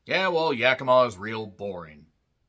Yeah, well, Yakima is real boring.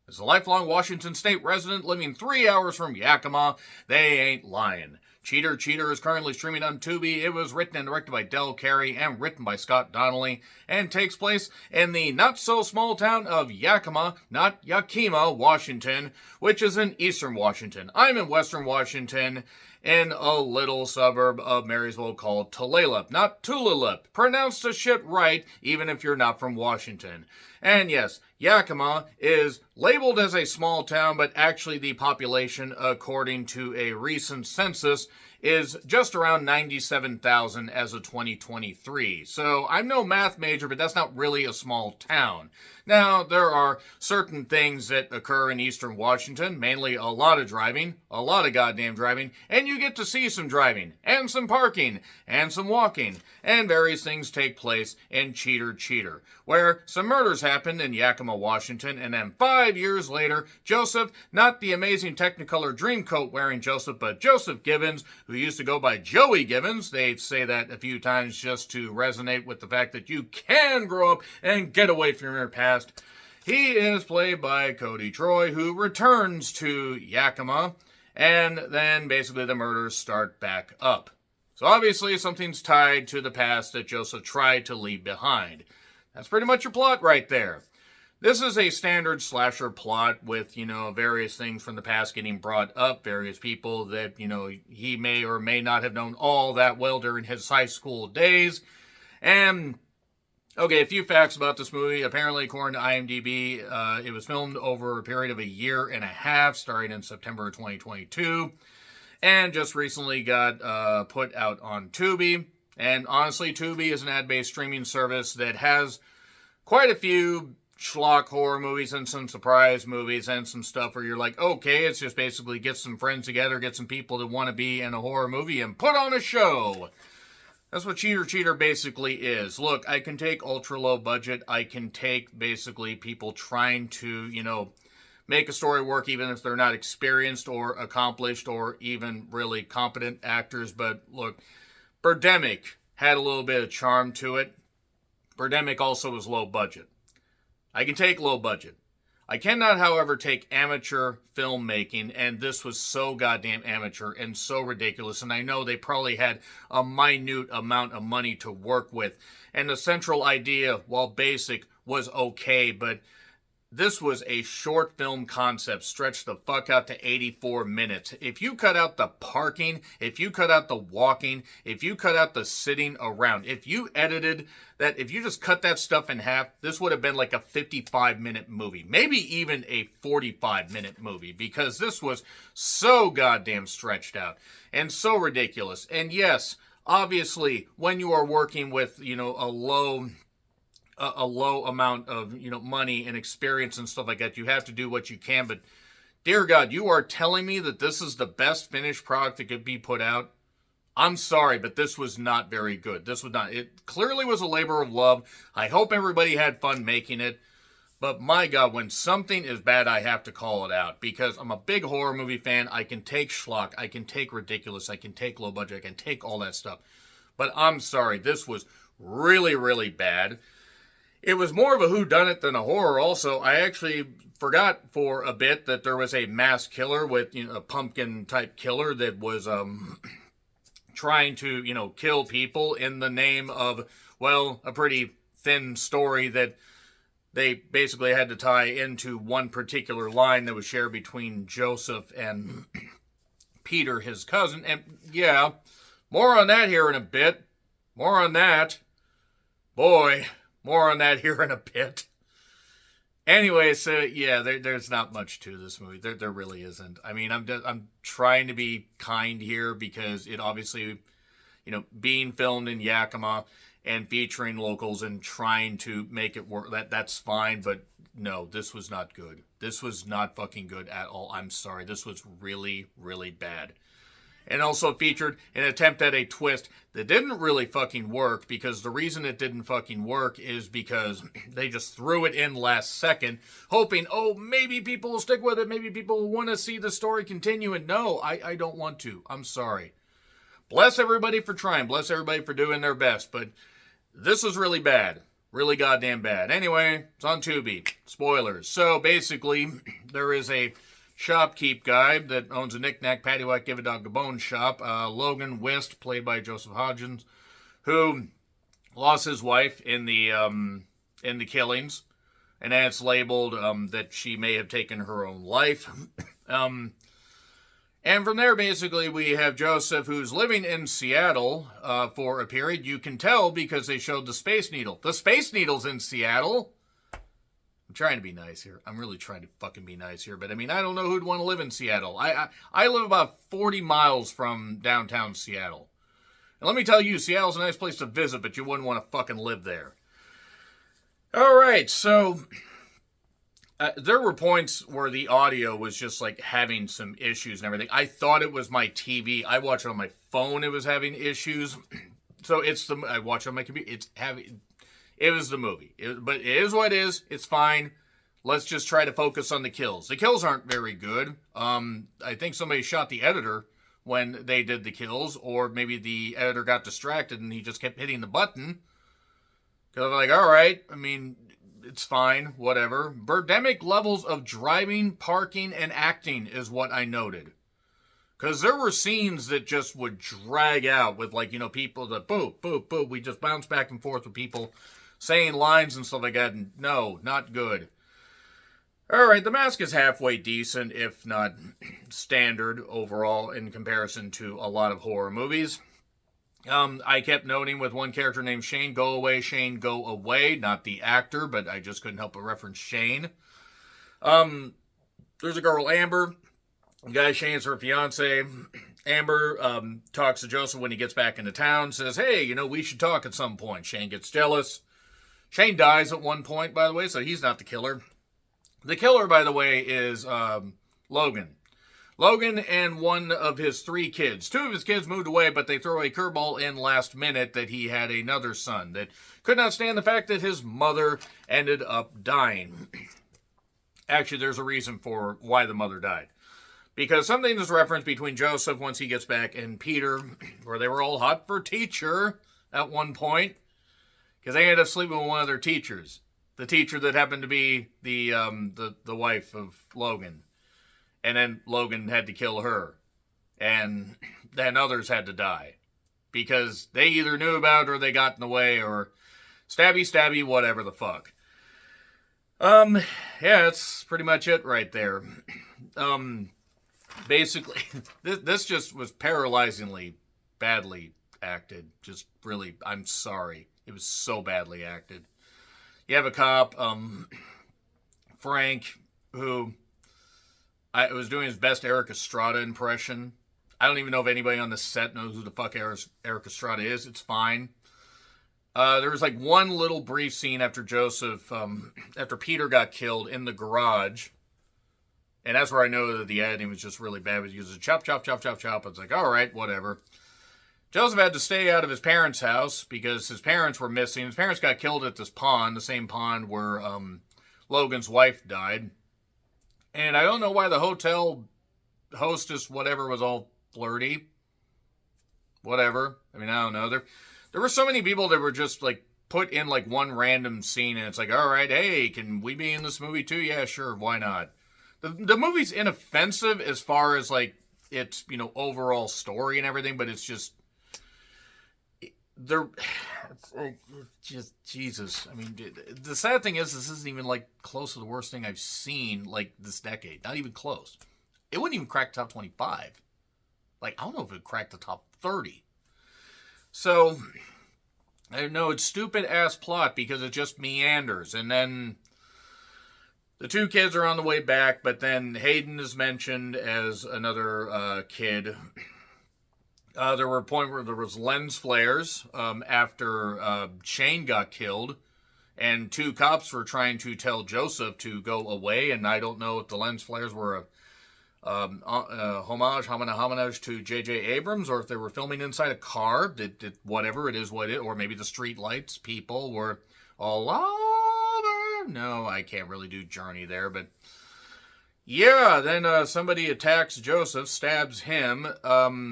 As a lifelong Washington State resident living 3 hours from Yakima, they ain't lying. Cheater Cheater is currently streaming on Tubi. It was written and directed by Del Carey and written by Scott Donnelly and takes place in the not so small town of Yakima, not Yakima, Washington, which is in eastern Washington. I'm in western Washington in a little suburb of Marysville called Tulalip, not Tulalip. Pronounce the shit right, even if you're not from Washington. And yes, Yakima is labeled as a small town, but actually the population, according to a recent census, is just around 97,000 as of 2023. So I'm no math major, but that's not really a small town. Now, there are certain things that occur in eastern Washington, mainly a lot of driving, a lot of goddamn driving, and you get to see some driving, and some parking, and some walking, and various things take place in Cheater Cheater, where some murders happened in Yakima, Washington, and then 5 years later, Joseph, not the amazing Technicolor Dreamcoat wearing Joseph, but Joseph Gibbons, who used to go by Joey Gibbons, they say that a few times just to resonate with the fact that you can grow up and get away from your past. He is played by Cody Troy, who returns to Yakima, and then basically the murders start back up. So obviously something's tied to the past that Joseph tried to leave behind. That's pretty much your plot right there. This is a standard slasher plot with, various things from the past getting brought up, various people that, he may or may not have known all that well during his high school days. And okay, a few facts about this movie. Apparently, according to IMDb, it was filmed over a period of a year and a half, starting in September of 2022, and just recently got put out on Tubi. And honestly, Tubi is an ad-based streaming service that has quite a few schlock horror movies and some surprise movies and some stuff where you're like, okay, it's just basically get some friends together, get some people that want to be in a horror movie and put on a show. That's what Cheater Cheater basically is. Look, I can take ultra low budget. I can take basically people trying to, make a story work even if they're not experienced or accomplished or even really competent actors. But look, Birdemic had a little bit of charm to it. Birdemic also was low budget. I can take low budget. I cannot, however, take amateur filmmaking, and this was so goddamn amateur and so ridiculous, and I know they probably had a minute amount of money to work with, and the central idea, while basic, was okay, but this was a short film concept stretched the fuck out to 84 minutes. If you cut out the parking, if you cut out the walking, if you cut out the sitting around, if you edited that, if you just cut that stuff in half, this would have been like a 55-minute movie. Maybe even a 45-minute movie, because this was so goddamn stretched out and so ridiculous. And yes, obviously, when you are working with, a low amount of money and experience and stuff like that, you have to do what you can. But dear God, you are telling me that this is the best finished product that could be put out? I'm sorry, but this was not very good. This was not. It clearly was a labor of love. I hope everybody had fun making it. But my God, when something is bad, I have to call it out, because I'm a big horror movie fan. I can take schlock, I can take ridiculous, I can take low budget, I can take all that stuff. But I'm sorry, this was really, really bad. It was more of a whodunit than a horror also. I actually forgot for a bit that there was a mass killer with, a pumpkin-type killer that was trying to, kill people in the name of, well, a pretty thin story that they basically had to tie into one particular line that was shared between Joseph and Peter, his cousin. And yeah, more on that here in a bit. More on that. Boy, more on that here in a bit. Anyway, so yeah, there's not much to this movie. There really isn't. I mean, I'm trying to be kind here because it obviously, being filmed in Yakima and featuring locals and trying to make it work, that's fine. But no, this was not good. This was not fucking good at all. I'm sorry. This was really, really bad. And also featured an attempt at a twist that didn't really fucking work, because the reason it didn't fucking work is because they just threw it in last second, hoping, oh, maybe people will stick with it, maybe people will want to see the story continue, and no, I don't want to. I'm sorry. Bless everybody for trying, bless everybody for doing their best, but this was really bad. Really goddamn bad. Anyway, it's on Tubi. Spoilers. So basically, there is a shopkeep guy that owns a knick-knack, paddywhack, give a dog a bone shop. Logan Wist, played by Joseph Hodgins, who lost his wife in the killings, and it's labeled that she may have taken her own life. And from there, basically, we have Joseph, who's living in Seattle for a period. You can tell because they showed the Space Needle. The Space Needle's in Seattle. I'm trying to be nice here. I'm really trying to fucking be nice here. But, I mean, I don't know who'd want to live in Seattle. I live about 40 miles from downtown Seattle. And let me tell you, Seattle's a nice place to visit, but you wouldn't want to fucking live there. All right, so there were points where the audio was just like having some issues and everything. I thought it was my TV. I watched it on my phone. It was having issues. So I watched it on my computer. It was the movie. But it is what it is. It's fine. Let's just try to focus on the kills. The kills aren't very good. I think somebody shot the editor when they did the kills, or maybe the editor got distracted and he just kept hitting the button. Because I'm like, all right, I mean, it's fine, whatever. Birdemic levels of driving, parking, and acting is what I noted. Because there were scenes that just would drag out with, like, people that boop, boop, boop. We just bounce back and forth with people saying lines and stuff like that. And no, not good. All right, The Mask is halfway decent, if not standard overall in comparison to a lot of horror movies. I kept noting with one character named Shane, go away, Shane, go away. Not the actor, but I just couldn't help but reference Shane. There's a girl, Amber. The guy, Shane's her fiance. Amber talks to Joseph when he gets back into town, says, hey, we should talk at some point. Shane gets jealous. Shane dies at one point, by the way, so he's not the killer. The killer, by the way, is Logan. Logan and one of his 3 kids. 2 of his kids moved away, but they throw a curveball in last minute that he had another son that could not stand the fact that his mother ended up dying. Actually, there's a reason for why the mother died. Because something is referenced between Joseph once he gets back and Peter, where they were all hot for teacher at one point. Because they ended up sleeping with one of their teachers. The teacher that happened to be the wife of Logan. And then Logan had to kill her. And then others had to die. Because they either knew about it or they got in the way or stabby, whatever the fuck. Yeah, that's pretty much it right there. Basically, this just was paralyzingly badly acted. Just really, I'm sorry. It was so badly acted. You have a cop, Frank, who was doing his best Eric Estrada impression. I don't even know if anybody on the set knows who the fuck Eric Estrada is. It's fine. There was like one little brief scene after after Peter got killed in the garage. And that's where I know that the editing was just really bad. It was chop, chop, chop, chop, chop. It's like, all right, whatever. Joseph had to stay out of his parents' house because his parents were missing. His parents got killed at this pond, the same pond where Logan's wife died. And I don't know why the hotel hostess, whatever, was all flirty. Whatever. I mean, I don't know. There were so many people that were just, like, put in, like, one random scene. And it's like, all right, hey, can we be in this movie too? Yeah, sure, why not? The movie's inoffensive as far as, like, its, overall story and everything. But it's just... Jesus. I mean, the sad thing is, this isn't even like close to the worst thing I've seen like this decade. Not even close. It wouldn't even crack top 25. Like, I don't know if it cracked the top 30. So, I know it's stupid ass plot because it just meanders. And then the 2 kids are on the way back, but then Hayden is mentioned as another kid. There were a point where there was lens flares after Shane got killed, and 2 cops were trying to tell Joseph to go away, and I don't know if the lens flares were a homage to J.J. Abrams, or if they were filming inside a car, whatever, it is what it, or maybe the street lights people were all over. No, I can't really do Journey there, but... Yeah, then somebody attacks Joseph, stabs him.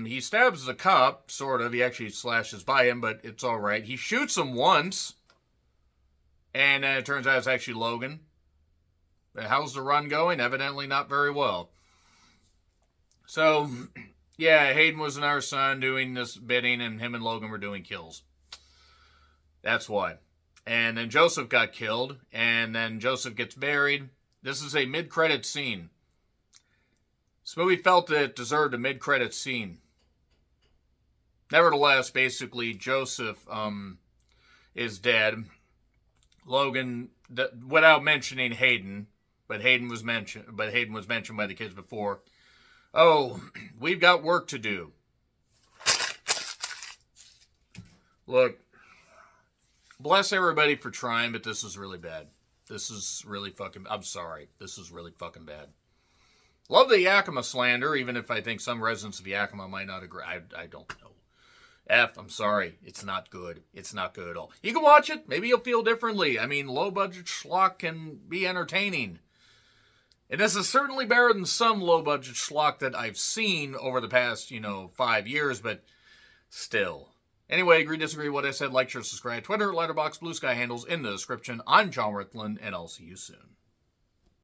He stabs the cop, sort of. He actually slashes by him, but it's all right. He shoots him once. And it turns out it's actually Logan. How's the run going? Evidently not very well. So, yeah, Hayden was in our son doing this bidding, and him and Logan were doing kills. That's why. And then Joseph got killed, and then Joseph gets buried. This is a mid-credit scene. This movie felt that it deserved a mid-credit scene. Nevertheless, basically, Joseph is dead. Logan, without mentioning Hayden, but Hayden was mentioned by the kids before. Oh, we've got work to do. Look, bless everybody for trying, but this is really bad. This is really fucking... I'm sorry. This is really fucking bad. Love the Yakima slander, even if I think some residents of Yakima might not agree. I don't know. I'm sorry. It's not good. It's not good at all. You can watch it. Maybe you'll feel differently. I mean, low-budget schlock can be entertaining. And this is certainly better than some low-budget schlock that I've seen over the past, 5 years, but still. Anyway, agree, disagree with what I said, like, share, subscribe, Twitter, Letterboxd, Blue Sky handles in the description. I'm John Rickland, and I'll see you soon.